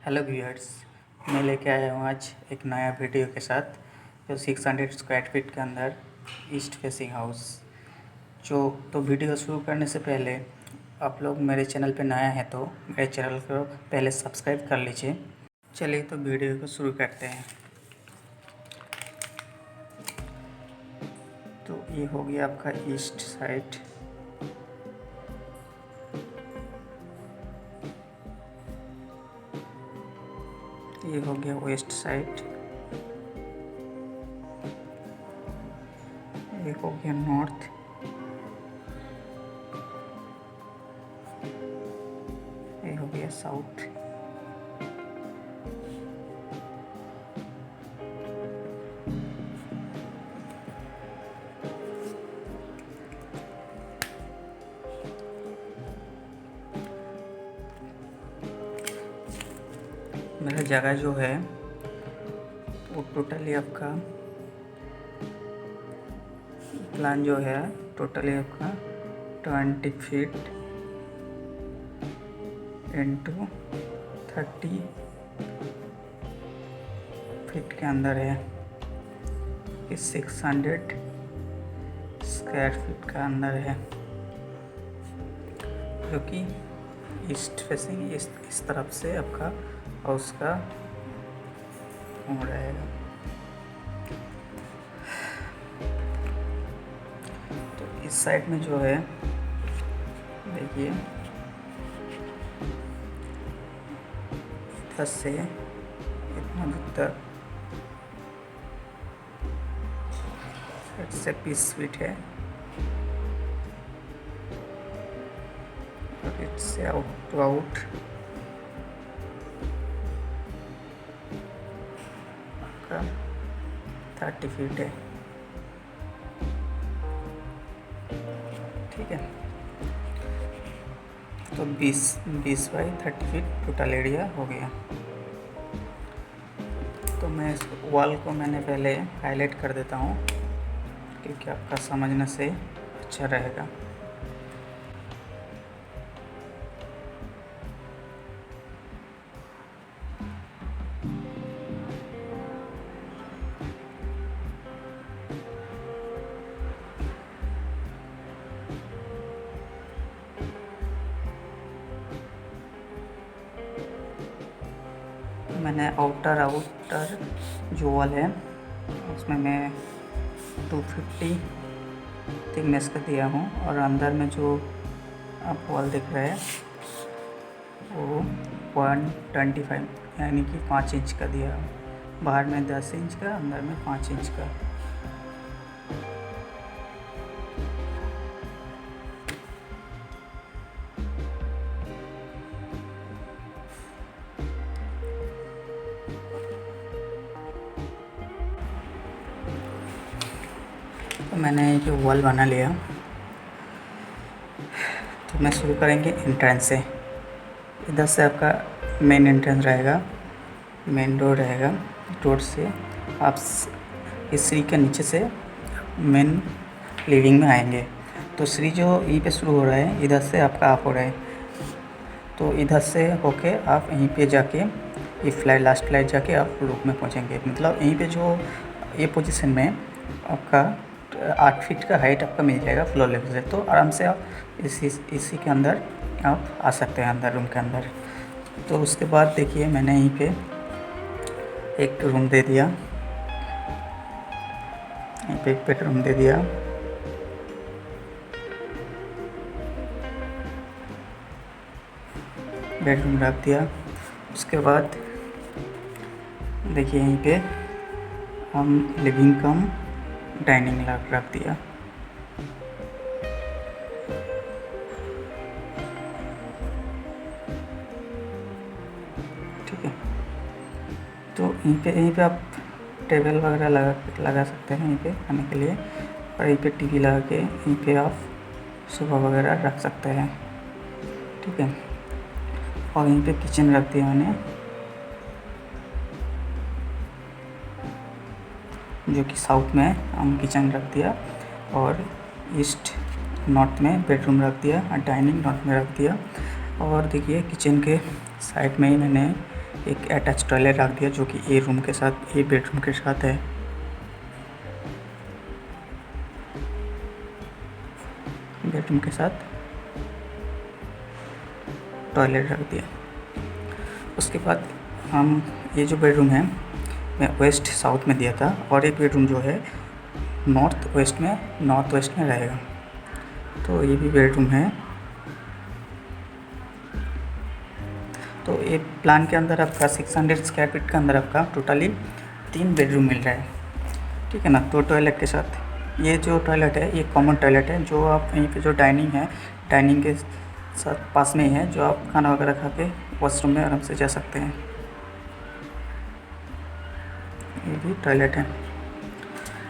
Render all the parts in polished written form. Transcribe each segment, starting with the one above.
Hello viewers, मैं लेके आया हूँ आज एक नया वीडियो के साथ जो 600 स्क्वायर फीट के अंदर ईस्ट फेसिंग हाउस तो वीडियो शुरू करने से पहले आप लोग मेरे चैनल पे नया है तो मेरे चैनल को पहले सब्सक्राइब कर लीजिए। चलिए तो वीडियो को शुरू करते हैं। तो ये हो गया आपका ईस्ट साइड। ये हो गया वेस्ट साइड। ये हो गया नॉर्थ। ये हो गया साउथ। मेरा जगह जो है वो टोटली आपका प्लान जो है टोटली आपका 20 फीट इंटू 30 फीट के अंदर है कि 600 स्क्वायर फीट का अंदर है, जो कि ईस्ट फेसिंग इस तरफ से आपका हाउस का हो रहेगा। तो इस साइड में जो है देखिए इधर से इतना दूर तक 20 फीट है और इससे आउट टू आउट आपका 30 फीट है। ठीक है, तो 20 बाई 30 फीट टोटल एरिया हो गया। तो मैं इस वॉल को मैंने पहले हाईलाइट कर देता हूँ क्योंकि आपका समझने से अच्छा रहेगा। मैंने आउटर जो वॉल है उसमें मैं 250 थिकनेस का दिया हूँ और अंदर में जो आप वॉल देख रहे हैं वो 0.25 यानी कि 5 इंच का दिया हूँ। बाहर में 10 इंच का, अंदर में 5 इंच का। तो मैंने ये जो वॉल बना लिया, तो मैं शुरू करेंगे एंट्रेंस से। इधर से आपका मेन एंट्रेंस रहेगा, मेन डोर रहेगा। डोर से आप इस सीढ़ी के नीचे से मेन लिविंग में आएंगे। तो सीढ़ी जो यहीं पे शुरू हो रहा है, इधर से आपका ऑफ हो रहा है, तो इधर से होके आप यहीं पे जाके ये फ्लाइट लास्ट फ्लाइट जाके आप रूम में पहुंचेंगे। मतलब यहीं पे जो ये पोजीशन में आपका 8 फीट का हाइट आपका मिल जाएगा फ्लोर लेवल से। तो आराम से आप इसी के अंदर आप आ सकते हैं, अंदर रूम के अंदर। तो उसके बाद देखिए मैंने यहीं पे एक रूम दे दिया, यहीं पे एक बेडरूम दे दिया। बेडरूम रख दिया। उसके बाद देखिए यहीं पे हम लिविंग कम डाइनिंग रख दिया। ठीक है, तो यहीं पे आप टेबल वगैरह लगा सकते हैं यहीं पे खाने के लिए, और यहीं पे टीवी लगा के यहीं पे आप सोफा वगैरह रख सकते हैं। ठीक है, और यहीं पे किचन रख दिया मैंने, जो कि साउथ में हम किचन रख दिया, और ईस्ट नॉर्थ में बेडरूम रख दिया और डाइनिंग नॉर्थ में रख दिया। और देखिए किचन के साइड में ही मैंने एक अटैच टॉयलेट रख दिया जो कि ए रूम के साथ, ए बेडरूम के साथ है। बेडरूम के साथ टॉयलेट रख दिया। उसके बाद हम ये जो बेडरूम है मैं वेस्ट साउथ में दिया था, और एक बेडरूम जो है नॉर्थ वेस्ट में रहेगा। तो ये भी बेडरूम है। तो ये प्लान के अंदर आपका 600 स्क्वायर फीट के अंदर आपका टोटली 3 बेडरूम मिल रहा है, ठीक है ना। तो टॉयलेट के साथ ये जो टॉयलेट है ये कॉमन टॉयलेट है, जो आप यहीं पे जो डाइनिंग है, डाइनिंग के साथ पास में ही है, जो आप खाना वगैरह खा के वॉशरूम में आराम से जा सकते हैं। ये भी टॉयलेट है,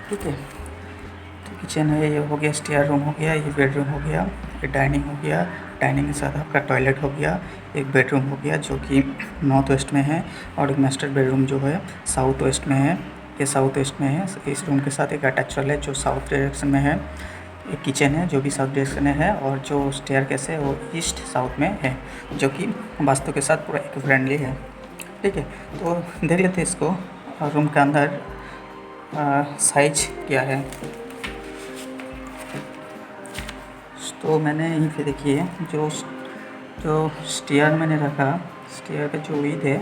ठीक है। तो किचन है, ये हो गया, स्टेयर रूम हो गया, ये बेडरूम हो गया, ये डाइनिंग हो गया, डाइनिंग के साथ आपका टॉयलेट हो गया, एक बेडरूम हो गया जो कि नॉर्थ वेस्ट में है, और एक मास्टर बेडरूम जो है साउथ वेस्ट में है। ये साउथ वेस्ट में है। इस रूम के साथ एक अटैच है जो साउथ डायरेक्शन में है। एक किचन है जो भी साउथ डायरेक्शन में है, और जो स्टेयरकेस है वो ईस्ट साउथ में है, जो कि वास्तु के साथ पूरा एक फ्रेंडली है, ठीक है। तो देख लेते हैं इसको रूम के अंदर साइज क्या है। तो मैंने यहीं पे देखिए जो स्टेयर मैंने रखा, स्टेयर का जो विड्थ है,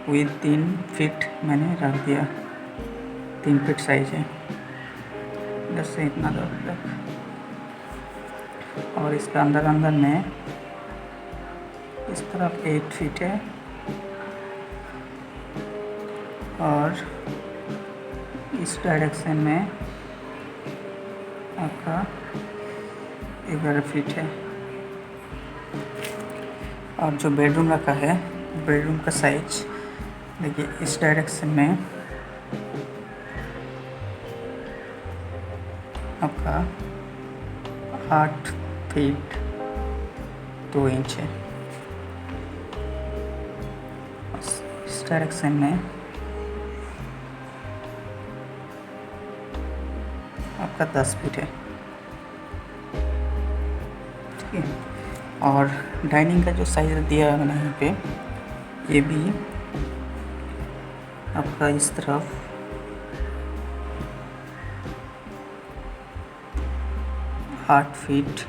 विड्थ 3 फीट मैंने रख दिया। 3 फीट साइज है, इधर से इतना दूर तक। और इसका अंदर में इस तरफ 8 फीट है, और इस डायरेक्शन में आपका 11 फीट है। और जो बेडरूम रखा है, बेडरूम का साइज देखिए, इस डायरेक्शन में आपका 8 फीट 2 इंच है। इस डायरेक्शन में आपका 10 फीट है, ठीक है। और डाइनिंग का जो साइज दिया है मैंने यहाँ पे, ये भी आपका इस तरफ 8 फीट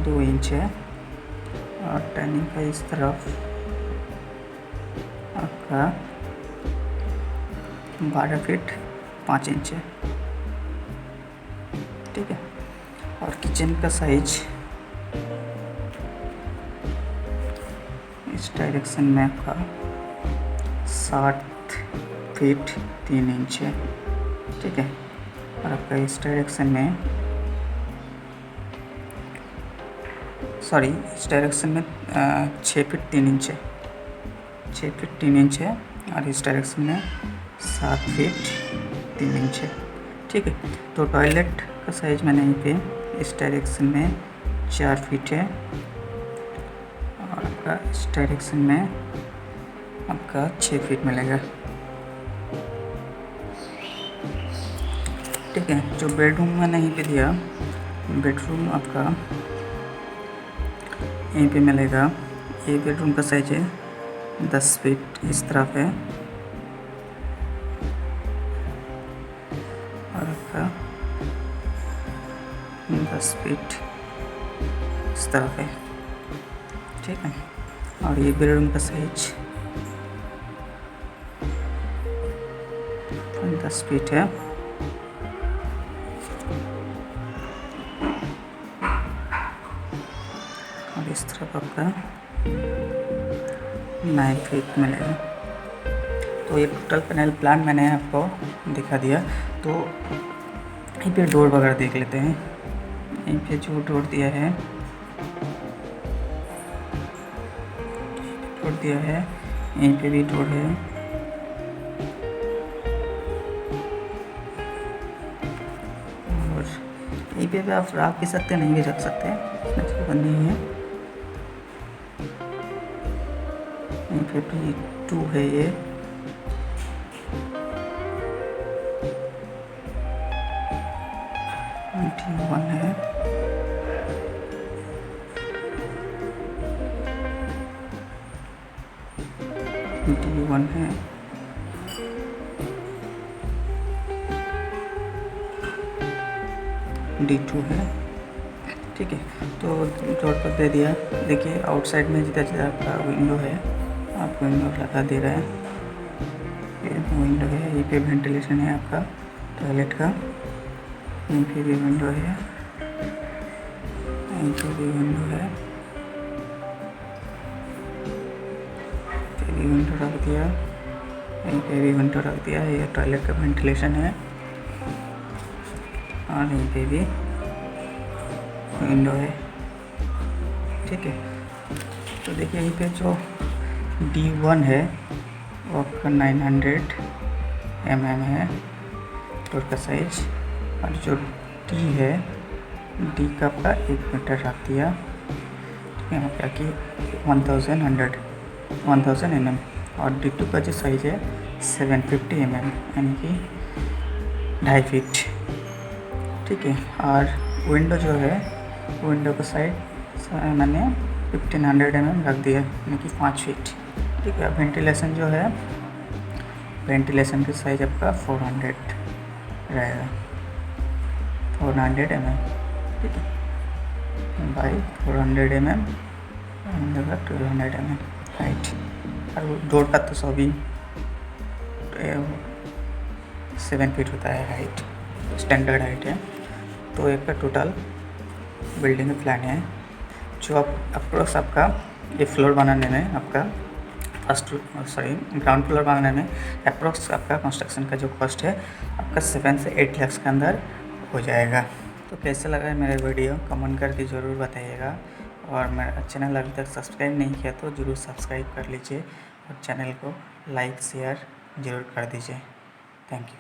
2 इंच है, और डाइनिंग का इस तरफ आपका 12 फीट 5 इंच है, ठीक है। और किचन का साइज इस डायरेक्शन में आपका 7 फीट 3 इंच है, ठीक है। और आपका इस डायरेक्शन में इस डायरेक्शन में 6 फीट 3 इंच है, 6 फीट 3 इंच है, और इस डायरेक्शन में 7 फीट 3 इंच है, ठीक है। तो टॉयलेट का साइज मैंने यहीं पे इस डायरेक्शन में 4 फीट है, और आपका इस डायरेक्शन में आपका 6 फीट मिलेगा, ठीक है। जो बेडरूम मैंने यहीं पे दिया, बेडरूम आपका यहीं पे मिलेगा। ये बेडरूम का साइज है 10 फीट इस तरफ है, और आपका 10 फीट इस तरफ है, ठीक है। और ये बेडरूम का साइज 10 फीट है, और इस तरफ आपका 9 फीट मिलेगा। तो ये टोटल पैनल प्लान मैंने आपको दिखा दिया। तो यहीं पे डोर वगैरह देख लेते हैं। यहीं पे जो डोर दिया है, यहीं पे भी डोर है, और यहीं पे भी आप रख भी सकते हैं, नहीं भी रख सकते हैं, इसमें कोई नहीं है। यहीं पे भी 2 है, ये 21 है, D1 है, D2 है। ठीक है, तो डॉट पर दे दिया। देखिए आउटसाइड में जिधर जिधर आपका विंडो है, आपको विंडो लगा दे रहा है। ये विंडो है, यहीं पे वेंटिलेशन है आपका टॉयलेट का, यहीं पे भी विंडो है, यहीं पे भी विंडो है, ये भी विंडो रख दिया, यहीं पे भी विंडो रख दिया। ये टॉयलेट का वेंटिलेशन है और यहीं पे भी विंडो है। ठीक है, तो देखिए यहीं पे जो D1 है वो आपका 900 mm है डोर का साइज, और जो D है, D का आपका 1 मीटर रख दिया। ठीक है, यहाँ पे आके 1000 mm, और D2 का जो साइज है 750 mm, यानी कि 2.5 फीट। ठीक है, और विंडो जो है, विंडो का साइड मैंने 1500 mm रख दिया, यानी कि 5 फीट। ठीक है, वेंटिलेशन जो है, वेंटिलेशन का साइज आपका 400 रहेगा, 400 mm। ठीक है, बाई 400 mm, 1200 mm हाइट। और डोर का तो सभी 7 फीट होता है हाइट, स्टैंडर्ड हाइट है। तो एक का टोटल बिल्डिंग का प्लान है, जो आप अप्रोक्स आपका ये फ्लोर बनाने में आपका ग्राउंड फ्लोर बनाने में अप्रोक्स आपका कंस्ट्रक्शन का जो कॉस्ट है आपका 7 से 8 लाख के अंदर हो जाएगा। तो कैसा लगा है मेरा वीडियो, कमेंट करके ज़रूर बताइएगा। और मेरा चैनल अभी तक सब्सक्राइब नहीं किया तो ज़रूर सब्सक्राइब कर लीजिए, और चैनल को लाइक शेयर ज़रूर कर दीजिए। Thank you.